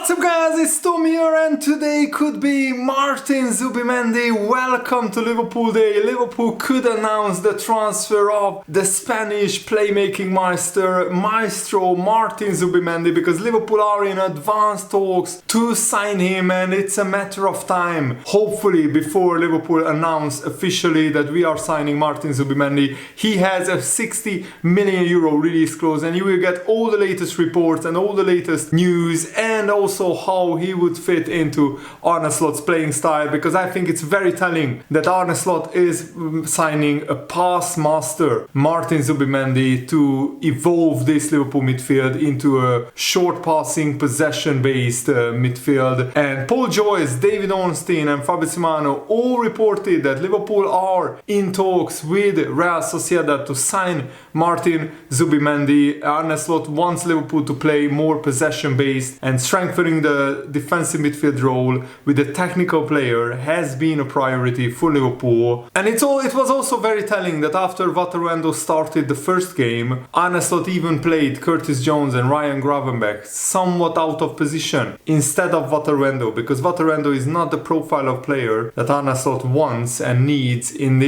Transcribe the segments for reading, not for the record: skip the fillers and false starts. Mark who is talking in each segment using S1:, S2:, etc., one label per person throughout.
S1: What's up guys, it's Tom here and today could be Martin Zubimendi. Welcome to Liverpool Day. Liverpool could announce the transfer of the Spanish playmaking maestro Martin Zubimendi because Liverpool are in advanced talks to sign him and it's a matter of time. Hopefully before Liverpool announce officially that we are signing Martin Zubimendi, he has a 60 million euro release clause and you will get all the latest reports and all the latest news and also how he would fit into Arne Slot's playing style, because I think it's very telling that Arne Slot is signing a pass master, Martin Zubimendi, to evolve this Liverpool midfield into a short passing, possession based midfield. And Paul Joyce, David Ornstein and Fabrizio Romano all reported that Liverpool are in talks with Real Sociedad to sign Martin Zubimendi. Arne Slot wants Liverpool to play more possession based, and strengthening the defensive midfield role with a technical player has been a priority for Liverpool. And it was also very telling that after Wataruendo started the first game, Arne Slot even played Curtis Jones and Ryan Gravenberch somewhat out of position instead of Wataruendo, because Wataruendo is not the profile of player that Arne Slot wants and needs in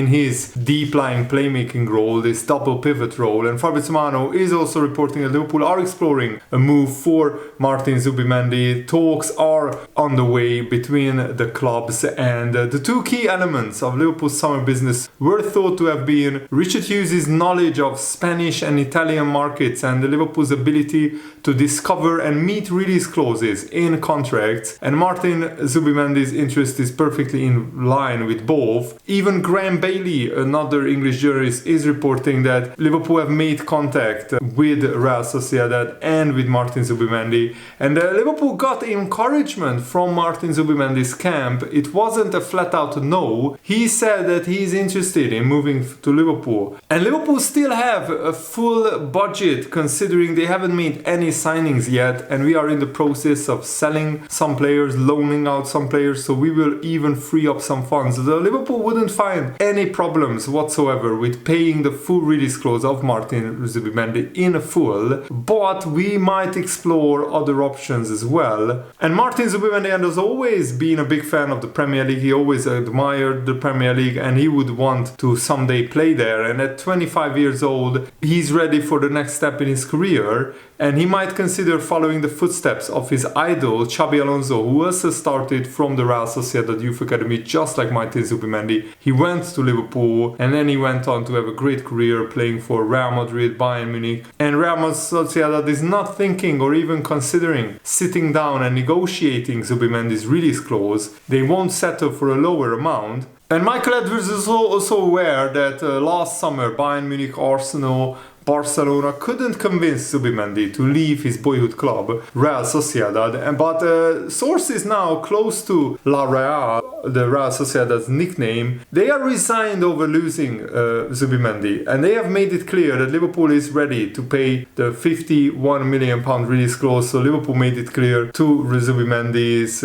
S1: his deep lying playmaking role, this double pivot role. And Fabrizio Romano is also reporting that Liverpool are exploring a move for Martin Zubimendi. Talks are on the way between the clubs, and the two key elements of Liverpool's summer business were thought to have been Richard Hughes' knowledge of Spanish and Italian markets and Liverpool's ability to discover and meet release clauses in contracts, and Martin Zubimendi's interest is perfectly in line with both. Even Graham Bailey, another English journalist, is reporting that Liverpool have made contact with Real Sociedad and with Martin Zubimendi, and Liverpool got encouragement from Martin Zubimendi's camp. It wasn't a flat out no. He said that he's interested in moving to Liverpool, and Liverpool still have a full budget considering they haven't made any signings yet, and we are in the process of selling some players, loaning out some players, so we will even free up some funds. So Liverpool wouldn't find any problems whatsoever with paying the full release clause of Martin Zubimendi in full, but we might explore other options as well. And Martin Zubimendi has always been a big fan of the Premier League. He always admired the Premier League and he would want to someday play there, and at 25 years old he's ready for the next step in his career, and he might consider following the footsteps of his idol Xabi Alonso, who also started from the Real Sociedad Youth Academy just like Martin Zubimendi. He went to Liverpool and then he went on to have a great career playing for Real Madrid, Bayern Munich, and Real Sociedad is not thinking or even considering sitting down and negotiating Zubimendi's release clause. They won't settle for a lower amount. And Michael Edwards is also aware that last summer Bayern Munich, Arsenal, Barcelona couldn't convince Zubimendi to leave his boyhood club, Real Sociedad, but sources now close to La Real, the Real Sociedad's nickname, they are resigned over losing Zubimendi, and they have made it clear that Liverpool is ready to pay the £51 million release clause. So Liverpool made it clear to Zubimendi's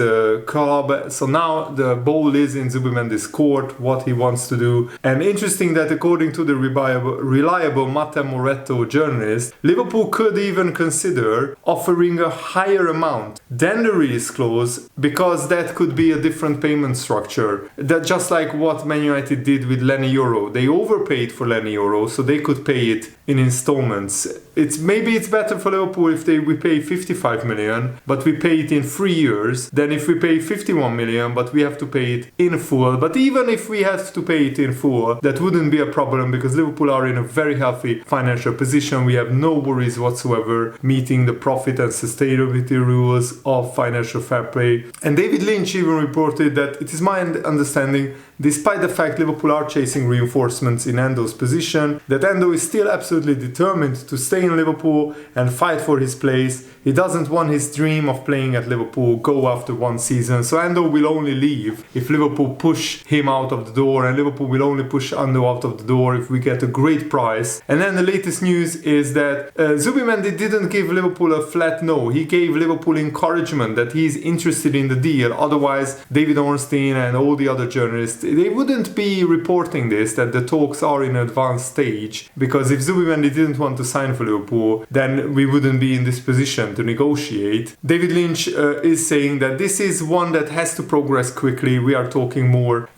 S1: club. So now the ball is in Zubimendi's court, what he wants to do. And interesting that according to the reliable Matteo Moretti journalist, Liverpool could even consider offering a higher amount than the release clause, because that could be a different payment structure. That just like what Man United did with Lenny Yoro. They overpaid for Lenny Yoro, so they could pay it in installments. Maybe it's better for Liverpool if we pay 55 million, but we pay it in 3 years, than if we pay 51 million, but we have to pay it in full. But even if we have to pay it in full, that wouldn't be a problem because Liverpool are in a very healthy financial position. We have no worries whatsoever meeting the profit and sustainability rules of financial fair play. And David Lynch even reported that it is my understanding, despite the fact Liverpool are chasing reinforcements in Endo's position, that Endo is still absolutely determined to stay in Liverpool and fight for his place. He doesn't want his dream of playing at Liverpool go after one season. So Endo will only leave if Liverpool push him out of the door, and Liverpool will only push Endo out of the door if we get a great price. And then the latest news is that Zubimendi didn't give Liverpool a flat no. He gave Liverpool encouragement that he's interested in the deal. Otherwise, David Ornstein and all the other journalists, they wouldn't be reporting this, that the talks are in an advanced stage, because if Zubimendi didn't want to sign for Liverpool, Liverpool, then we wouldn't be in this position to negotiate. David Lynch is saying that this is one that has to progress quickly. We are talking more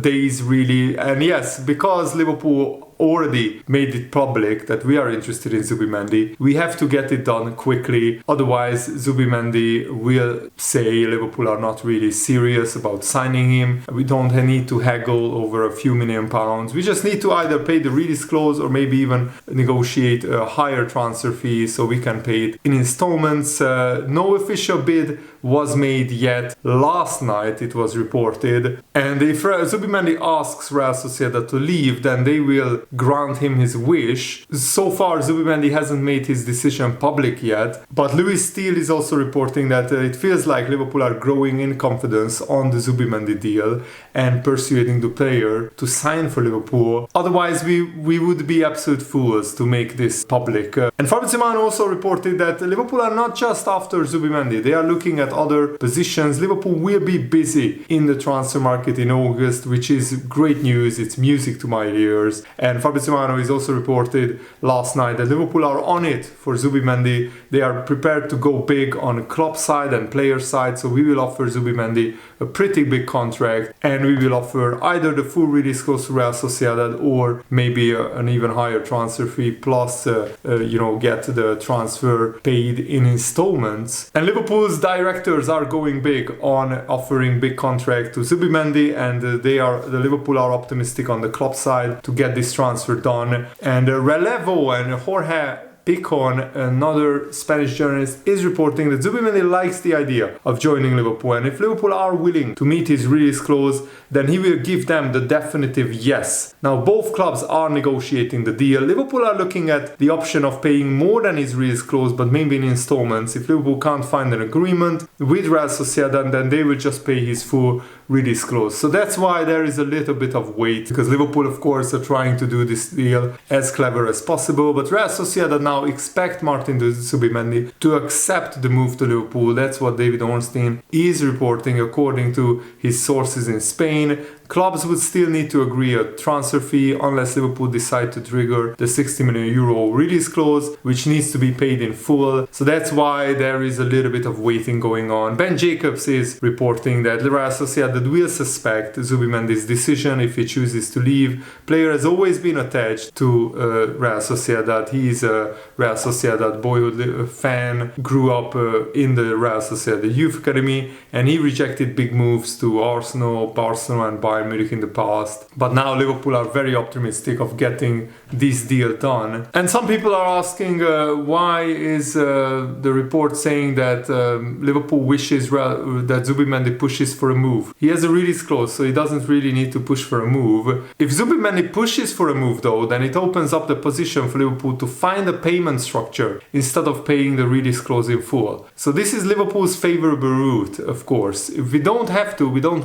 S1: days really. And yes, because Liverpool already made it public that we are interested in Zubimendi, we have to get it done quickly. Otherwise, Zubimendi will say Liverpool are not really serious about signing him. We don't need to haggle over a few £1 million. We just need to either pay the release clause or maybe even negotiate a higher transfer fee so we can pay it in installments. No official bid was made yet. Last night it was reported, and if Zubimendi asks Real Sociedad to leave, then they will grant him his wish. So far Zubimendi hasn't made his decision public yet, but Lewis Steele is also reporting that it feels like Liverpool are growing in confidence on the Zubimendi deal and persuading the player to sign for Liverpool. Otherwise we would be absolute fools to make this public. And Fabrizio Romano also reported that Liverpool are not just after Zubimendi, they are looking at other positions. Liverpool will be busy in the transfer market in August, which is great news. It's music to my ears. And Fabrizio Romano is also reported last night that Liverpool are on it for Zubimendi. They are prepared to go big on club side and player side, so we will offer Zubimendi a pretty big contract, and we will offer either the full release clause to Real Sociedad or maybe an even higher transfer fee plus get the transfer paid in installments. And Liverpool's directors are going big on offering big contract to Zubimendi, and the Liverpool are optimistic on the club side to get this transfer done. And Relevo and Jorge Picon, another Spanish journalist, is reporting that Zubimendi likes the idea of joining Liverpool, and if Liverpool are willing to meet his release clause, then he will give them the definitive yes. Now both clubs are negotiating the deal. Liverpool are looking at the option of paying more than his release clause, but maybe in installments. If Liverpool can't find an agreement with Real Sociedad, then they will just pay his full release clause. So that's why there is a little bit of wait, because Liverpool of course are trying to do this deal as clever as possible, but Real Sociedad now expect Martin Zubimendi to accept the move to Liverpool. That's what David Ornstein is reporting according to his sources in Spain. Clubs would still need to agree a transfer fee unless Liverpool decide to trigger the €60 million release clause, which needs to be paid in full. So that's why there is a little bit of waiting going on. Ben Jacobs is reporting that Real Sociedad will suspect Zubimendi's decision if he chooses to leave. Player has always been attached to Real Sociedad. He's a Real Sociedad boyhood fan, grew up in the Real Sociedad youth academy, and he rejected big moves to Arsenal, Barcelona and Bayern Munich in the past. But now Liverpool are very optimistic of getting this deal done. And some people are asking why is the report saying that Liverpool wishes that Zubimendi pushes for a move. He has a release clause, so he doesn't really need to push for a move. If Zubimendi pushes for a move though, then it opens up the position for Liverpool to find a payment structure instead of paying the release clause in full. So this is Liverpool's favorable route, of course. If we don't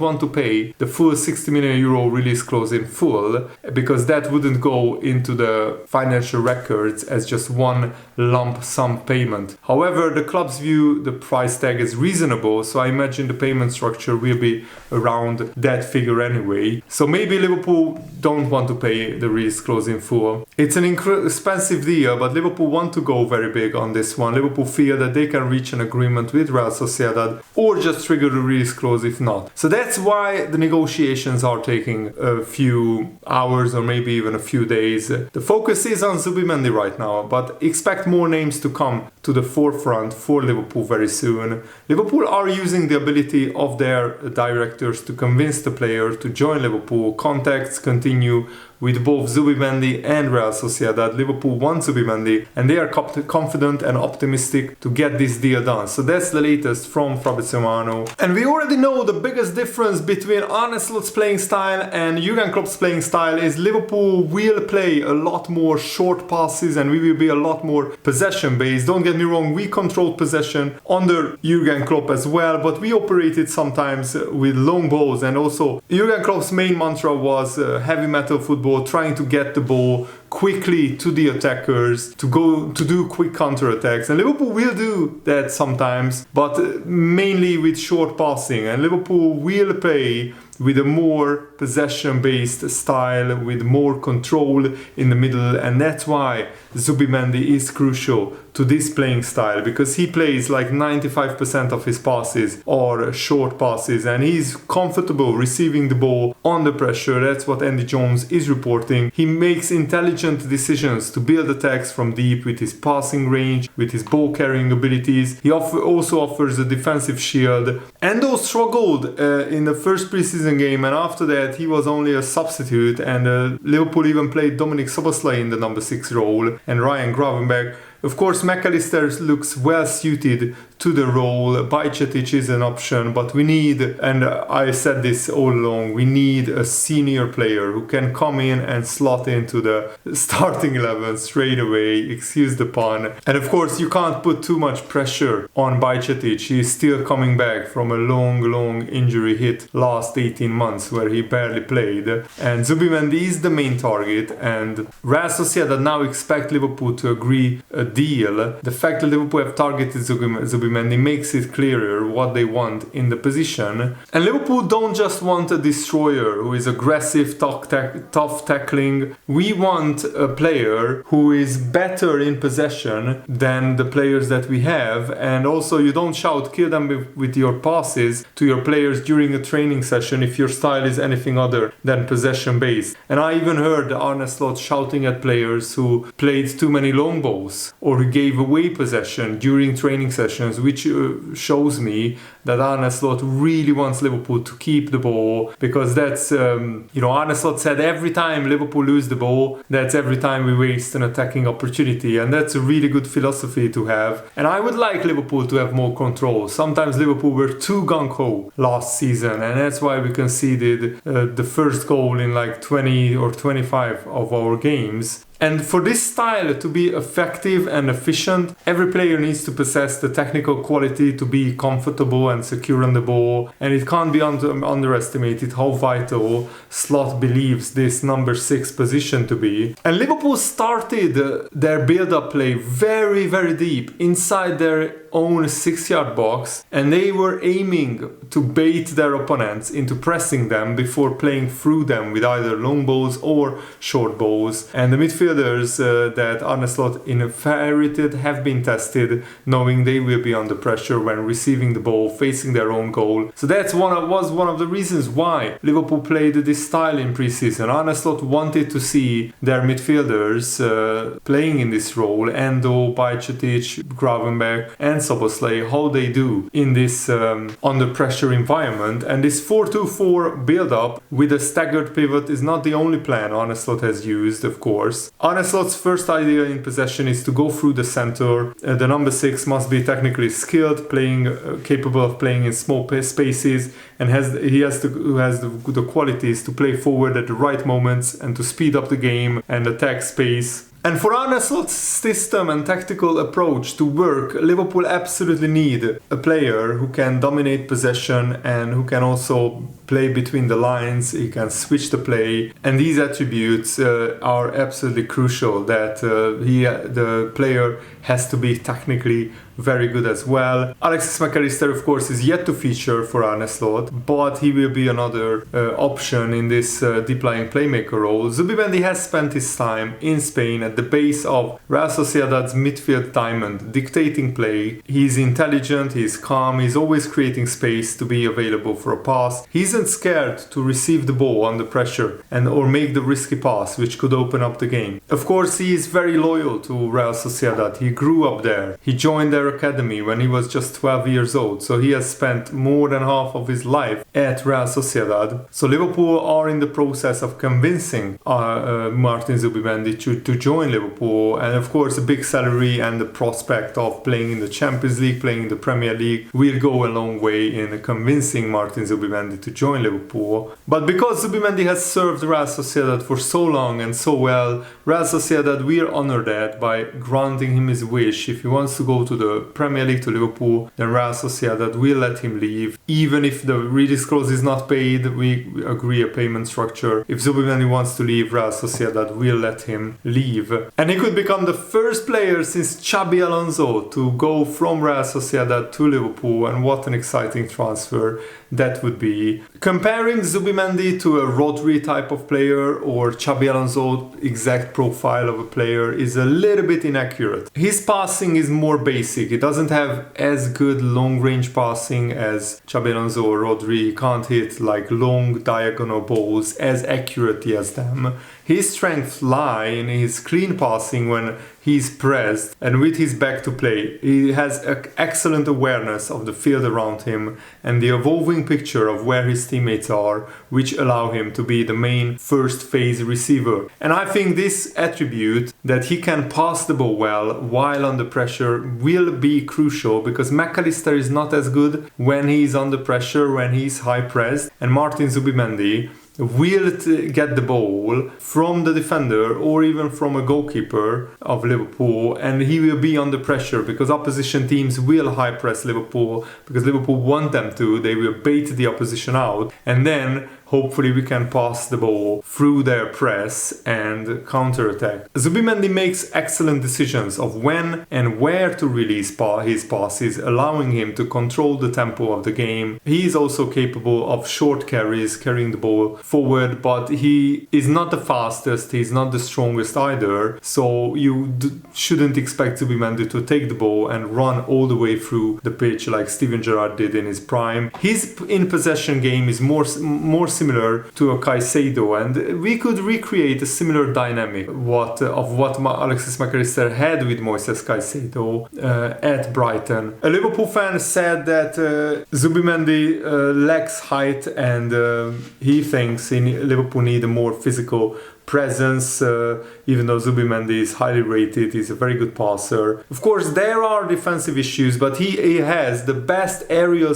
S1: want to pay the full €60 million release clause in full, because that wouldn't go into the financial records as just one lump sum payment. However, the clubs view the price tag as reasonable, so I imagine the payment structure will be around that figure anyway. So maybe Liverpool don't want to pay the release clause in full. It's an expensive deal, but Liverpool want to go very big on this one. Liverpool feel that they can reach an agreement with Real Sociedad or just trigger the release clause if not. So that's why the negotiations are taking a few hours or maybe even a few days. The focus is on Zubimendi right now, but expect more names to come to the forefront for Liverpool very soon. Liverpool are using the ability of their directors to convince the player to join Liverpool. Contacts continue with both Zubimendi and Real Sociedad. Liverpool want Zubimendi and they are confident and optimistic to get this deal done. So that's the latest from Fabrizio Romano. And we already know the biggest difference between Arne Slot's playing style and Jurgen Klopp's playing style is Liverpool will play a lot more short passes and we will be a lot more possession based. Don't get me wrong, we controlled possession under Jurgen Klopp as well, but we operated sometimes with long balls, and also Jurgen Klopp's main mantra was heavy metal football, trying to get the ball quickly to the attackers to do quick counter-attacks, and Liverpool will do that sometimes, but mainly with short passing. And Liverpool will play with a more possession-based style, with more control in the middle, and that's why Zubimendi is crucial to this playing style, because he plays like 95% of his passes are short passes, and he's comfortable receiving the ball under pressure. That's what Andy Jones is reporting. He makes intelligent decisions to build attacks from deep with his passing range, with his ball carrying abilities. He also offers a defensive shield. Endo struggled in the first preseason game, and after that he was only a substitute, and Liverpool even played Dominic Szoboszlai in the number 6 role and Ryan Gravenberch. Of course, McAllister looks well suited to the role. Bajcetic is an option, but we need, and I said this all along, we need a senior player who can come in and slot into the starting 11 straight away, excuse the pun. And of course, you can't put too much pressure on Bajcetic. He's still coming back from a long injury hit last 18 months where he barely played. And Zubimendi is the main target, and Real Sociedad now expect Liverpool to agree a deal. The fact that Liverpool have targeted Zubimendi makes it clearer what they want in the position. And Liverpool don't just want a destroyer who is aggressive, tough tackling. We want a player who is better in possession than the players that we have. And also, you don't shout, kill them with your passes to your players during a training session if your style is anything other than possession based. And I even heard Arne Slot shouting at players who played too many long balls or who gave away possession during training sessions, which shows me that Arne Slot really wants Liverpool to keep the ball, because that's, Arne Slot said every time Liverpool lose the ball, that's every time we waste an attacking opportunity, and that's a really good philosophy to have. And I would like Liverpool to have more control. Sometimes Liverpool were too gung-ho last season, and that's why we conceded the first goal in like 20 or 25 of our games. And for this style to be effective and efficient, every player needs to possess the technical quality to be comfortable and secure on the ball. And it can't be underestimated how vital Slot believes this number 6 position to be. And Liverpool started their build-up play very deep inside their own 6-yard box, and they were aiming to bait their opponents into pressing them before playing through them with either long balls or short balls. And the midfielders that Arne Slot inherited have been tested, knowing they will be under pressure when receiving the ball, facing their own goal. So that's was one of the reasons why Liverpool played this style in pre-season. Arne Slot wanted to see their midfielders playing in this role, Endo, Bajcetic, Gravenberch and Szoboszlai, how they do in this under pressure environment. And this 4-2-4 build-up with a staggered pivot is not the only plan Arne Slot has used, of course. Arne Slot's first idea in possession is to go through the center. The number 6 must be technically skilled, capable of playing in small spaces, and has the qualities to play forward at the right moments and to speed up the game and attack space. And for Arne Slot's system and tactical approach to work, Liverpool absolutely need a player who can dominate possession and who can also play between the lines. He can switch the play, and these attributes are absolutely crucial. That the player has to be technically very good as well. Alexis McAllister, of course, is yet to feature for Arne Slot, but he will be another option in this deep-lying playmaker role. Zubimendi has spent his time in Spain at the base of Real Sociedad's midfield diamond, dictating play. He's intelligent, he's calm, he's always creating space to be available for a pass. He isn't scared to receive the ball under pressure or make the risky pass, which could open up the game. Of course, he is very loyal to Real Sociedad. He grew up there. He joined their academy when he was just 12 years old, so he has spent more than half of his life at Real Sociedad. So Liverpool are in the process of convincing Martin Zubimendi to join Liverpool, and of course a big salary and the prospect of playing in the Champions League, playing in the Premier League will go a long way in convincing Martin Zubimendi to join Liverpool. But because Zubimendi has served Real Sociedad for so long and so well, Real Sociedad will honor that by granting him his wish. If he wants to go to the the Premier League to Liverpool, then Real Sociedad will let him leave. Even if the release clause is not paid, we agree a payment structure. If Zubimendi wants to leave, Real Sociedad will let him leave. And he could become the first player since Xabi Alonso to go from Real Sociedad to Liverpool, and what an exciting transfer that would be. Comparing Zubimendi to a Rodri type of player or Xabi Alonso exact profile of a player is a little bit inaccurate. His passing is more basic. He doesn't have as good long-range passing as Xabi Alonso or Rodri. He can't hit like long diagonal balls as accurately as them. His strengths lie in his clean passing when he's pressed and with his back to play. He has excellent awareness of the field around him and the evolving picture of where his teammates are, which allow him to be the main first phase receiver. And I think this attribute, that he can pass the ball well while under pressure, will be crucial, because McAllister is not as good when he's under pressure, when he's high pressed, and Martin Zubimendi will get the ball from the defender or even from a goalkeeper of Liverpool, and he will be under pressure because opposition teams will high press Liverpool, because Liverpool want them to. They will bait the opposition out, and then hopefully we can pass the ball through their press and counter-attack. Zubimendi makes excellent decisions of when and where to release his passes, allowing him to control the tempo of the game. He is also capable of short carries, carrying the ball forward, but he is not the fastest, he's not the strongest either, so you shouldn't expect Zubimendi to take the ball and run all the way through the pitch like Steven Gerrard did in his prime. His in-possession game is more similar to a Caicedo, and we could recreate a similar dynamic of what Alexis McAllister had with Moises Caicedo at Brighton. A Liverpool fan said that Zubimendi lacks height, and he thinks Liverpool need a more physical presence, even though Zubimendi is highly rated. He's a very good passer. Of course, there are defensive issues, but he has the best aerial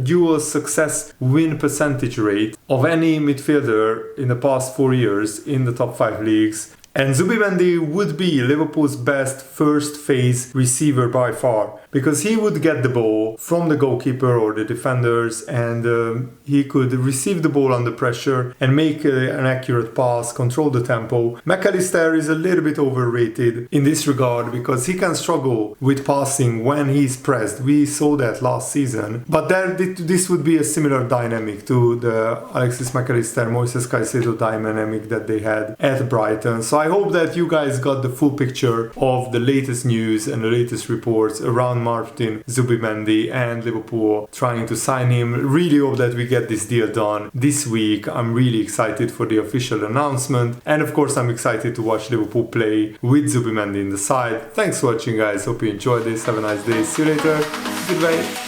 S1: dual success win percentage rate of any midfielder in the past 4 years in the top 5 leagues. And Zubimendi would be Liverpool's best first phase receiver by far, because he would get the ball from the goalkeeper or the defenders, and he could receive the ball under pressure and make an accurate pass, control the tempo. McAllister is a little bit overrated in this regard because he can struggle with passing when he's pressed. We saw that last season. But this would be a similar dynamic to the Alexis McAllister, Moises Caicedo dynamic that they had at Brighton. So I hope that you guys got the full picture of the latest news and the latest reports around Martin Zubimendi and Liverpool trying to sign him. Really hope that we get this deal done this week. I'm really excited for the official announcement, and of course I'm excited to watch Liverpool play with Zubimendi in the side. Thanks for watching, guys. Hope you enjoyed this. Have a nice day. See you later. Goodbye.